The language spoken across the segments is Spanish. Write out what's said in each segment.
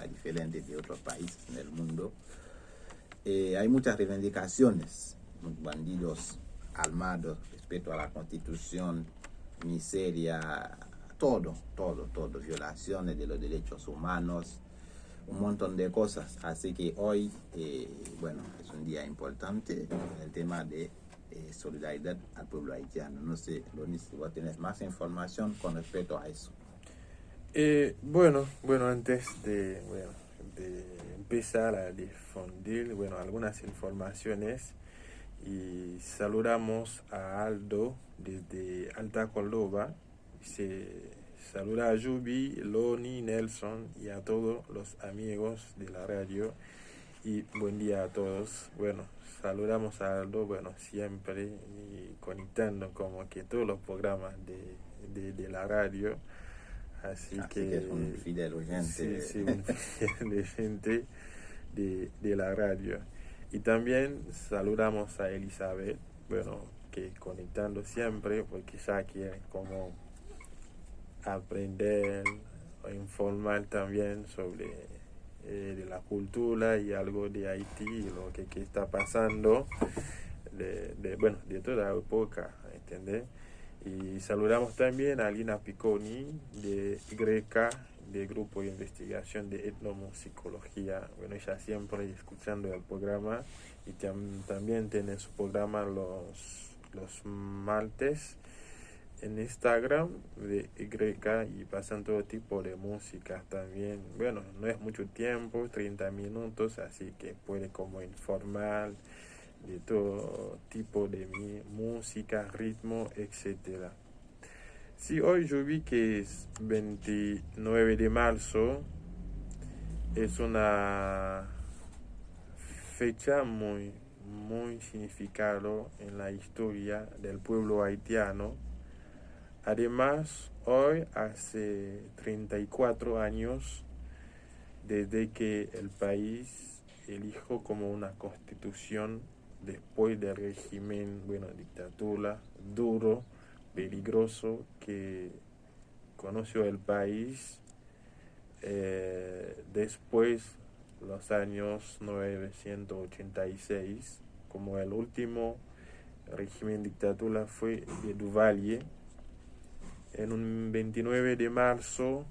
diferentes de otros países en el mundo. Hay muchas reivindicaciones, bandidos armados respecto a la Constitución, miseria, todo, violaciones de los derechos humanos, un montón de cosas. Así que hoy, es un día importante en el tema de solidaridad al pueblo haitiano. No sé, Lonis, si vos tenés más información con respecto a eso. Antes de empezar a difundir, algunas informaciones, y saludamos a Aldo desde Alta Córdoba. Se saluda a Yubi, Loni, Nelson y a todos los amigos de la radio, y buen día a todos. Saludamos a Aldo, siempre y conectando como que todos los programas de la radio. Así que es un fidel oyente. Sí, un fidel oyente de la radio. Y también saludamos a Elizabeth, que conectando siempre, porque ya quiere como aprender o informar también sobre de la cultura y algo de Haití, y lo que está pasando de toda la época, ¿entendés? Y saludamos también a Lina Picconi de Greca, del Grupo de Investigación de Etnomusicología. Ella siempre escuchando el programa, y también tiene su programa los martes en Instagram de Greca, y pasan todo tipo de música también. No es mucho tiempo, 30 minutos, así que puede como informar de todo tipo de música, ritmo, etcétera. Sí, hoy yo vi que es 29 de marzo, es una fecha muy significada en la historia del pueblo haitiano. Además, hoy hace 34 años desde que el país eligió como una constitución después del régimen, dictadura duro, peligroso que conoció el país después los años 1986, como el último régimen dictadura fue de Duvalier. En un 29 de marzo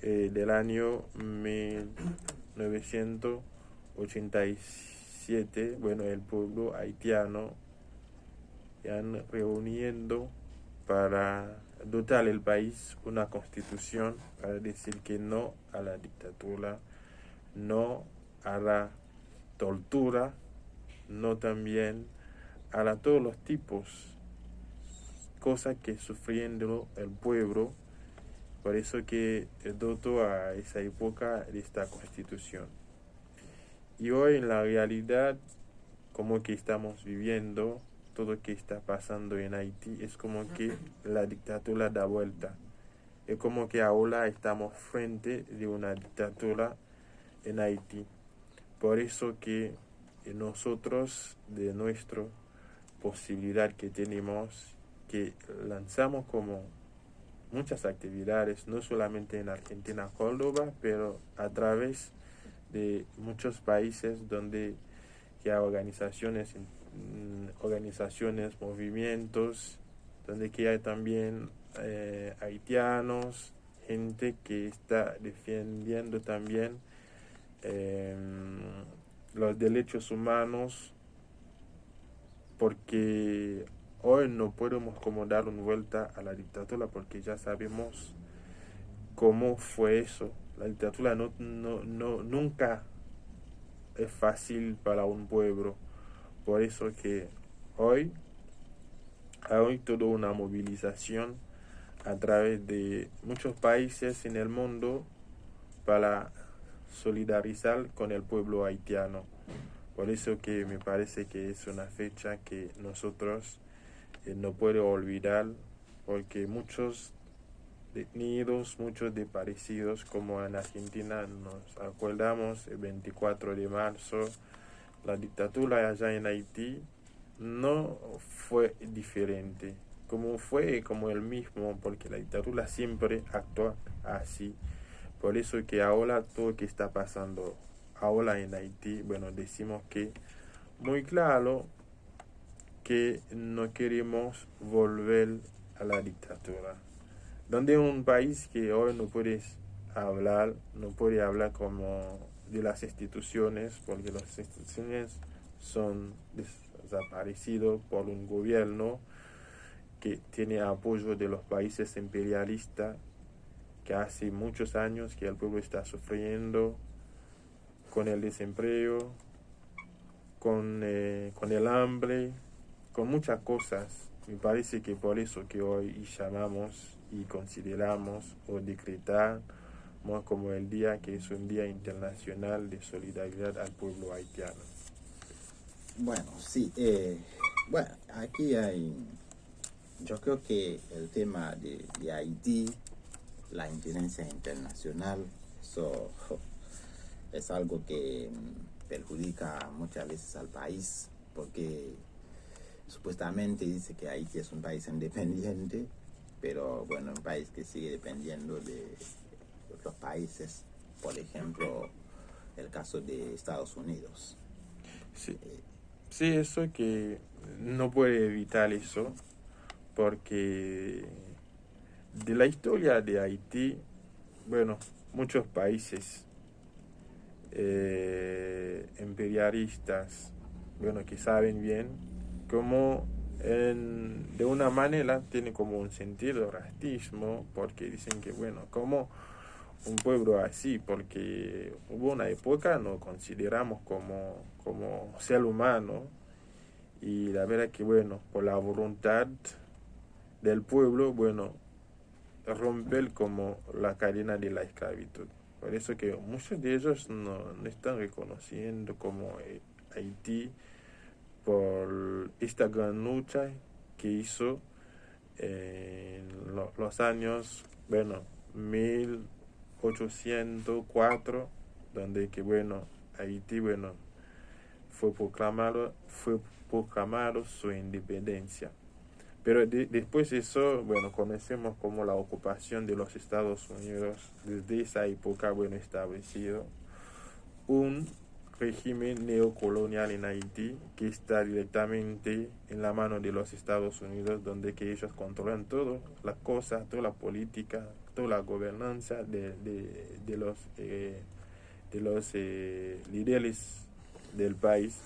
del año 1987, el pueblo haitiano han reuniendo para dotar el país una constitución para decir que no a la dictadura, no a la tortura, no también a todos los tipos cosas que sufriendo el pueblo. Por eso que dotó a esa época de esta constitución. Y hoy en la realidad, como que estamos viviendo, todo lo que está pasando en Haití, es como que la dictadura da vuelta. Es como que ahora estamos frente de una dictadura en Haití. Por eso que nosotros, de nuestra posibilidad que tenemos, que lanzamos como muchas actividades, no solamente en Argentina, Córdoba, pero a través de muchos países donde hay organizaciones, movimientos, donde que hay también haitianos, gente que está defendiendo también los derechos humanos, porque hoy no podemos como dar una vuelta a la dictadura, porque ya sabemos cómo fue eso. La dictadura nunca es fácil para un pueblo. Por eso que hoy hay toda una movilización a través de muchos países en el mundo para solidarizar con el pueblo haitiano. Por eso que me parece que es una fecha que nosotros no podemos olvidar, porque muchos detenidos, muchos desaparecidos, como en Argentina nos acordamos el 24 de marzo, la dictadura allá en Haití no fue diferente, como el mismo, porque la dictadura siempre actúa así. Por eso que ahora todo lo que está pasando ahora en Haití, bueno, decimos que muy claro que no queremos volver a la dictadura. Donde un país que hoy no puede hablar como de las instituciones, porque las instituciones son desaparecidas por un gobierno que tiene apoyo de los países imperialistas, que hace muchos años que el pueblo está sufriendo con el desempleo, con el hambre, con muchas cosas. Me parece que por eso que hoy llamamos y consideramos o decretamos como el día que es un día internacional de solidaridad al pueblo haitiano. Bueno, sí. Bueno, aquí yo creo que el tema de Haití, la incidencia internacional, eso es algo que perjudica muchas veces al país, porque supuestamente dice que Haití es un país independiente, pero bueno, un país que sigue dependiendo de otros países, por ejemplo, el caso de Estados Unidos. Sí, sí, eso que no puede evitar eso, porque de la historia de Haití, bueno, muchos países imperialistas, bueno, que saben bien cómo de una manera tiene como un sentido racismo, porque dicen que, bueno, como un pueblo así, porque hubo una época nos consideramos como ser humano, y la verdad que, bueno, por la voluntad del pueblo, bueno, romper como la cadena de la esclavitud. Por eso que muchos de ellos no están reconociendo como Haití por esta gran lucha que hizo en los años, bueno, 1804, donde que, bueno, Haití, bueno, fue proclamado su independencia. Pero después de eso, bueno, conocemos como la ocupación de los Estados Unidos, desde esa época, bueno, establecido un régimen neocolonial en Haití que está directamente en la mano de los Estados Unidos, donde que ellos controlan todas las cosas, toda la política, toda la gobernanza de los líderes del país.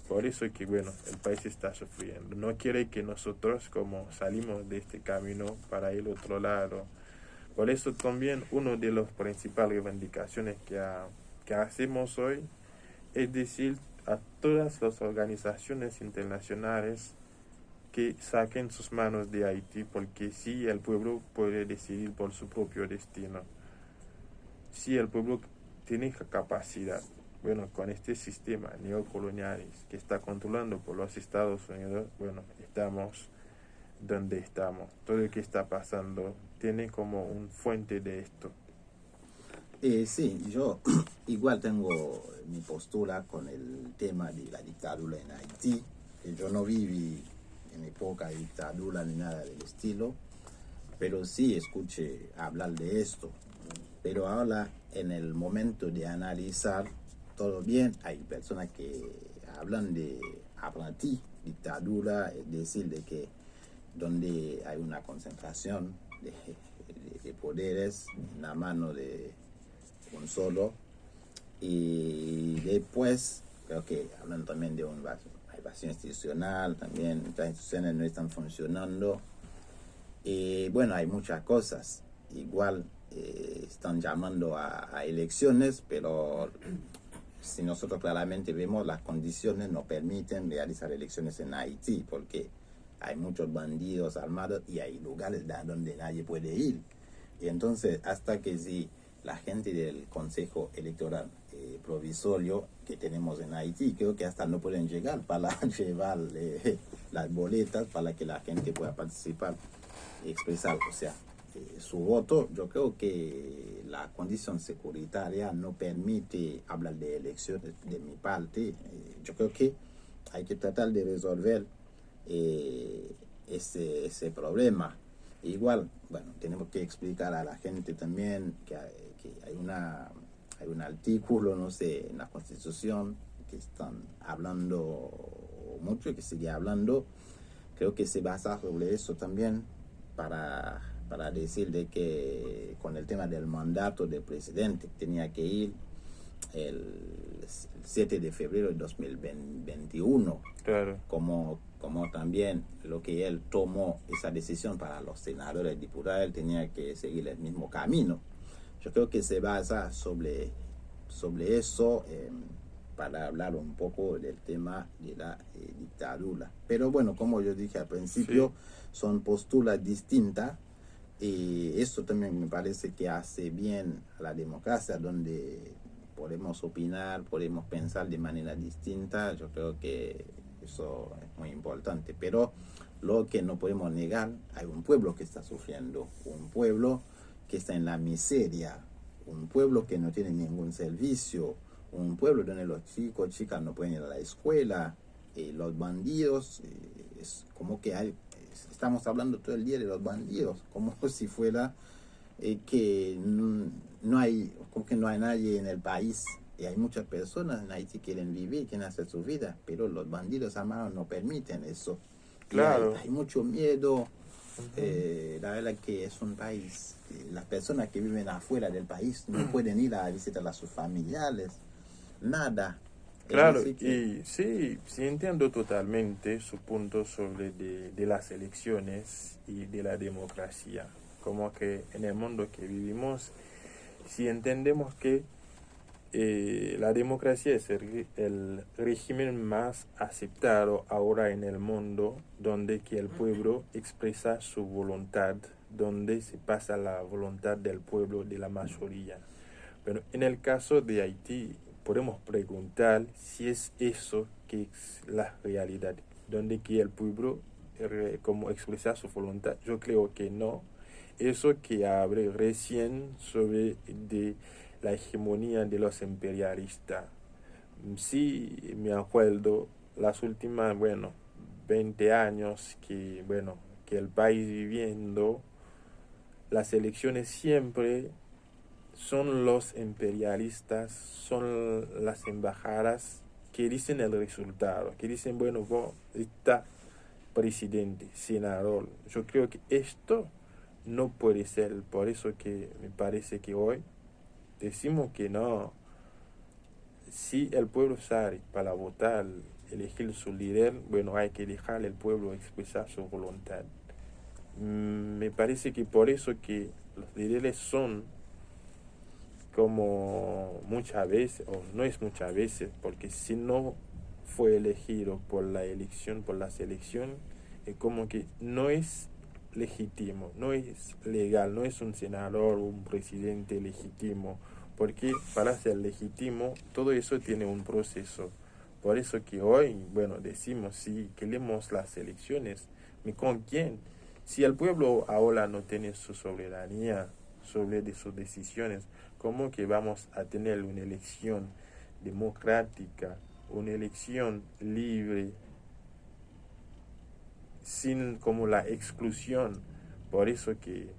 Por eso que, bueno, el país está sufriendo. No quiere que nosotros como salimos de este camino para el otro lado. Por eso también una de las principales reivindicaciones que hacemos hoy es decir a todas las organizaciones internacionales que saquen sus manos de Haití, porque sí, el pueblo puede decidir por su propio destino. Sí, el pueblo tiene capacidad. Bueno, con este sistema neocolonial que está controlando por los Estados Unidos, bueno, estamos donde estamos. Todo lo que está pasando tiene como un fuente de esto. Sí, yo igual tengo mi postura con el tema de la dictadura en Haití, que yo no viví en época de dictadura ni nada del estilo, pero sí escuché hablar de esto. Pero ahora, en el momento de analizar todo bien, hay personas que hablan de aprendiz, dictadura, es decir, de que donde hay una concentración de poderes en la mano de un solo, y después creo que hablan también de una evasión institucional, también las instituciones no están funcionando, y bueno, hay muchas cosas. Igual están llamando a elecciones, pero si nosotros claramente vemos, las condiciones no permiten realizar elecciones en Haití, porque hay muchos bandidos armados y hay lugares donde nadie puede ir. Y entonces, hasta que si la gente del Consejo Electoral provisorio que tenemos en Haití, creo que hasta no pueden llegar para llevar las boletas para que la gente pueda participar y expresar, o sea, su voto. Yo creo que la condición securitaria no permite hablar de elecciones de mi parte. Yo creo que hay que tratar de resolver ese problema. Igual, bueno, tenemos que explicar a la gente también que que hay un artículo, no sé, en la Constitución que están hablando mucho y que sigue hablando. Creo que se basa sobre eso también para decir de que con el tema del mandato del presidente tenía que ir el 7 de febrero de 2021. Claro. Como también lo que él tomó esa decisión para los senadores y diputados, él tenía que seguir el mismo camino. Yo creo que se basa sobre eso para hablar un poco del tema de la dictadura. Pero bueno, como yo dije al principio, son posturas distintas y eso también me parece que hace bien a la democracia, donde podemos opinar, podemos pensar de manera distinta. Yo creo que eso es muy importante, pero lo que no podemos negar, hay un pueblo que está sufriendo, un pueblo que está en la miseria, un pueblo que no tiene ningún servicio, un pueblo donde los chicos, chicas no pueden ir a la escuela, los bandidos, es como que estamos hablando todo el día de los bandidos, como si fuera que no hay nadie en el país. Y hay muchas personas en Haití que quieren vivir, quieren hacer su vida, pero los bandidos armados no permiten eso. Claro. Hay mucho miedo. La verdad que es un país, las personas que viven afuera del país no pueden ir a visitar a sus familiares, nada. Claro, y sí entiendo totalmente su punto sobre de las elecciones y de la democracia. Como que en el mundo que vivimos, si entendemos que la democracia es el régimen más aceptado ahora en el mundo, donde que el pueblo expresa su voluntad, donde se pasa la voluntad del pueblo, de la mayoría. Pero en el caso de Haití, podemos preguntar si es eso que es la realidad, donde que el pueblo como expresa su voluntad. Yo creo que no. Eso que hablé recién sobre de la hegemonía de los imperialistas. Sí, me acuerdo las últimas, 20 años que el país viviendo, las elecciones siempre son los imperialistas, son las embajadas que dicen el resultado, que dicen, está presidente, senador. Yo creo que esto no puede ser, por eso que me parece que hoy decimos que no. Si el pueblo sale para votar, elegir su líder, hay que dejar al pueblo expresar su voluntad. Me parece que por eso que los líderes son como muchas veces, o no es muchas veces, porque si no fue elegido por la elección, por las elecciones, es como que no es legítimo, no es legal, no es un senador o un presidente legítimo, porque para ser legítimo todo eso tiene un proceso. Por eso que hoy, decimos, si queremos las elecciones, ¿con quién? Si el pueblo ahora no tiene su soberanía sobre de sus decisiones, ¿cómo que vamos a tener una elección democrática, una elección libre, sin como la exclusión? Por eso que,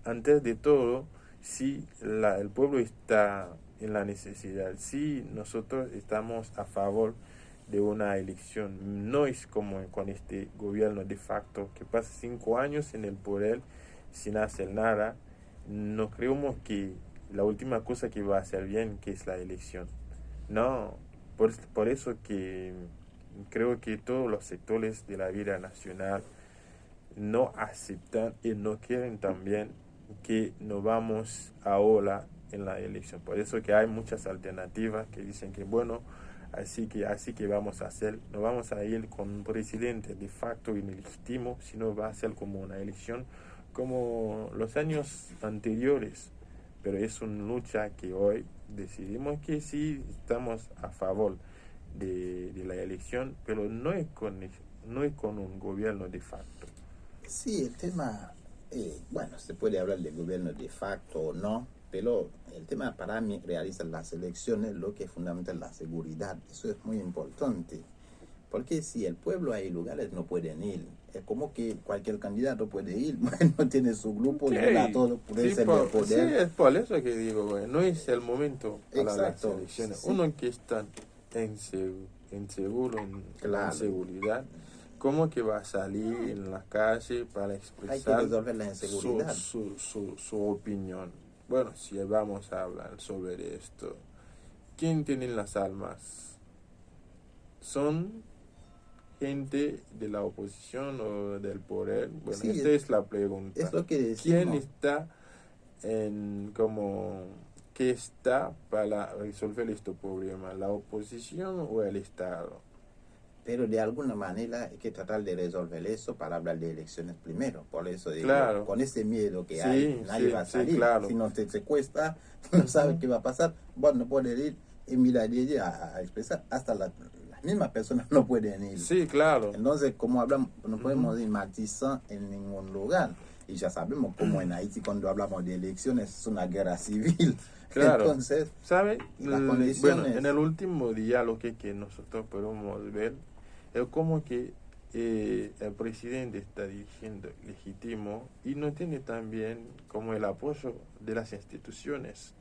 antes de todo, si el pueblo está en la necesidad, si nosotros estamos a favor de una elección, no es como con este gobierno de facto que pasa 5 años en el poder sin hacer nada. No creemos que la última cosa que va a hacer bien, que es la elección. No, por eso que creo que todos los sectores de la vida nacional no aceptan y no quieren también que nos vamos ahora en la elección. Por eso que hay muchas alternativas que dicen que así que vamos a hacer, no vamos a ir con un presidente de facto ilegítimo, sino va a ser como una elección como los años anteriores. Pero es una lucha que hoy decidimos que sí estamos a favor de la elección, pero no es con un gobierno de facto. Sí, el tema, se puede hablar de gobierno de facto o no, pero el tema para mí realizar las elecciones, lo que es fundamental la seguridad, eso es muy importante, Porque si el pueblo hay lugares no pueden ir. Es como que cualquier candidato puede ir. Bueno, tiene su grupo, Sí, y todo, puede sí, ser por, de poder. sí, es por eso que digo, bueno, no es el momento para Exacto, las elecciones. sí. Uno que está inseguro, en Claro. inseguridad, ¿cómo que va a salir en la calle para Hay que expresar resolver la inseguridad. su opinión? Bueno, si vamos a hablar sobre esto, ¿quién tiene las armas? ¿Son gente de la oposición o del poder? Bueno, Sí, esta es la pregunta. es lo que ¿Quién decimos. está como que está para resolver este problema? ¿La oposición o el Estado? Pero de alguna manera hay que tratar de resolver eso para hablar de elecciones primero. Por eso digo, Claro. con ese miedo que Sí, hay, nadie sí, va a sí, salir. claro. Si no te secuestra, no sabes qué va a pasar, vos no puedes ir y mirar a expresar. Hasta las mismas personas no pueden ir. Sí, claro. Entonces, como hablamos, no podemos ir matizar en ningún lugar. Y ya sabemos cómo en Haití cuando hablamos de elecciones es una guerra civil. Claro. Entonces, ¿sabe? las Bueno, condiciones... en el último diálogo que nosotros podemos ver, es como que el presidente está diciendo legítimo y no tiene también como el apoyo de las instituciones.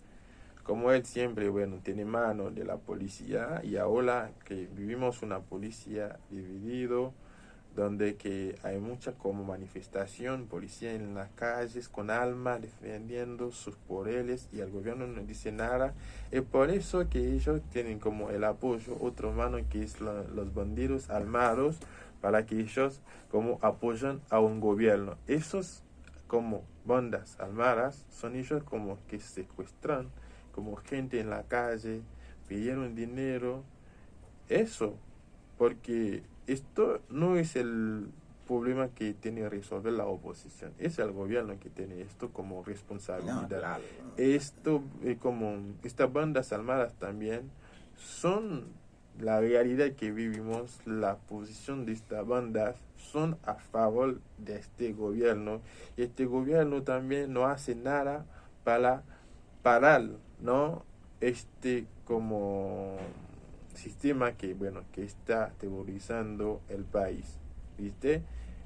Como él siempre, bueno, tiene mano de la policía y ahora que vivimos una policía dividido, donde que hay mucha como manifestación, policía en las calles con armas defendiendo sus poderes y el gobierno no dice nada. Es por eso que ellos tienen como el apoyo, otro mano que es los bandidos armados, para que ellos como apoyan a un gobierno. Esos como bandas armadas son ellos como que secuestran como gente en la calle, pidieron dinero, eso, porque esto no es el problema que tiene que resolver la oposición, es el gobierno que tiene esto como responsabilidad. No, claro. Esto, como estas bandas armadas también son la realidad que vivimos, la posición de estas bandas son a favor de este gobierno y este gobierno también no hace nada para parar, ¿no? Este como sistema que bueno que está aterrorizando el país, ¿viste?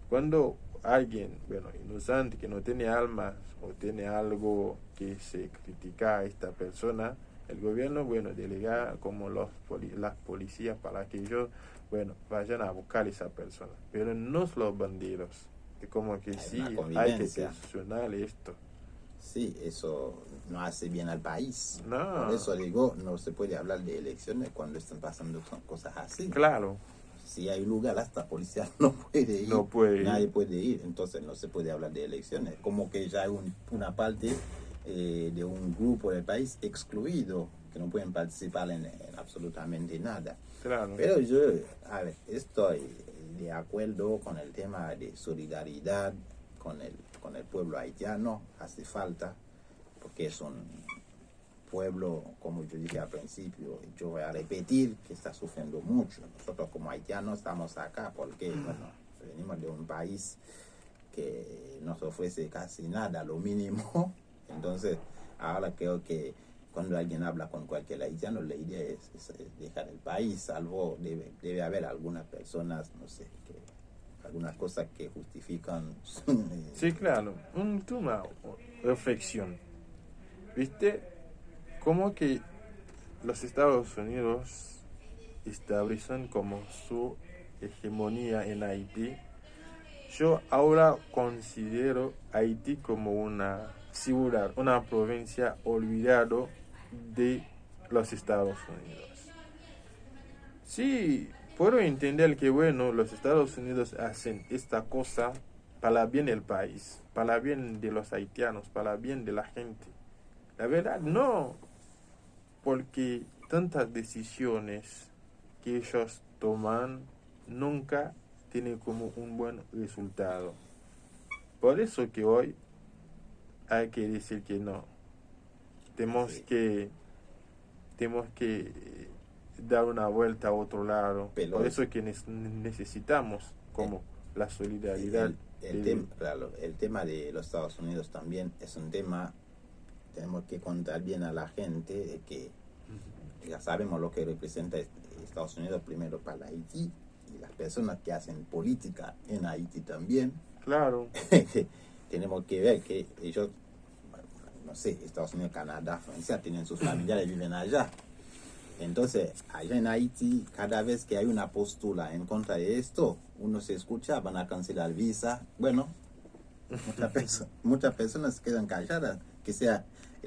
Cuando alguien, bueno, inocente que no tiene armas o tiene algo que se critica a esta persona, el gobierno, bueno, delega como las policías para que ellos, bueno, vayan a buscar a esa persona, pero no son los bandidos. Es como que sí, hay que solucionar esto. Sí, eso no hace bien al país. No. Por eso digo, no se puede hablar de elecciones cuando están pasando cosas así. Claro. Si hay lugar, hasta policía no puede ir. No puede nadie ir. puede ir, entonces no se puede hablar de elecciones. Como que ya hay una parte de un grupo del país excluido, que no pueden participar en absolutamente nada. Claro. Pero yo, a ver, estoy de acuerdo con el tema de solidaridad con el pueblo haitiano, hace falta, porque es un pueblo, como yo dije al principio, yo voy a repetir, que está sufriendo mucho. Nosotros como haitianos estamos acá porque, bueno, venimos de un país que nos ofrece casi nada, lo mínimo. Entonces, ahora creo que cuando alguien habla con cualquier haitiano, la idea es dejar el país, salvo debe haber algunas personas, no sé, algunas cosas que justifican. Sí, claro, una reflexión. ¿Viste? Como que los Estados Unidos establecen como su hegemonía en Haití. Yo ahora considero Haití como una ciudad, una provincia olvidado de los Estados Unidos. Sí, puedo entender que, bueno, los Estados Unidos hacen esta cosa para bien del país, para bien de los haitianos, para bien de la gente. La verdad, no, porque tantas decisiones que ellos toman nunca tienen como un buen resultado. Por eso que hoy hay que decir que no. Tenemos que dar una vuelta a otro lado. Por eso es que necesitamos como la solidaridad. Claro, el tema de los Estados Unidos también es un tema, tenemos que contar bien a la gente de que ya sabemos lo que representa Estados Unidos primero para Haití y las personas que hacen política en Haití también, Claro. tenemos que ver que ellos, no sé, Estados Unidos, Canadá, Francia, tienen sus familiares, viven allá. Entonces, allá en Haití, cada vez que hay una postura en contra de esto, uno se escucha, van a cancelar visa. Bueno, muchas personas quedan calladas, que sea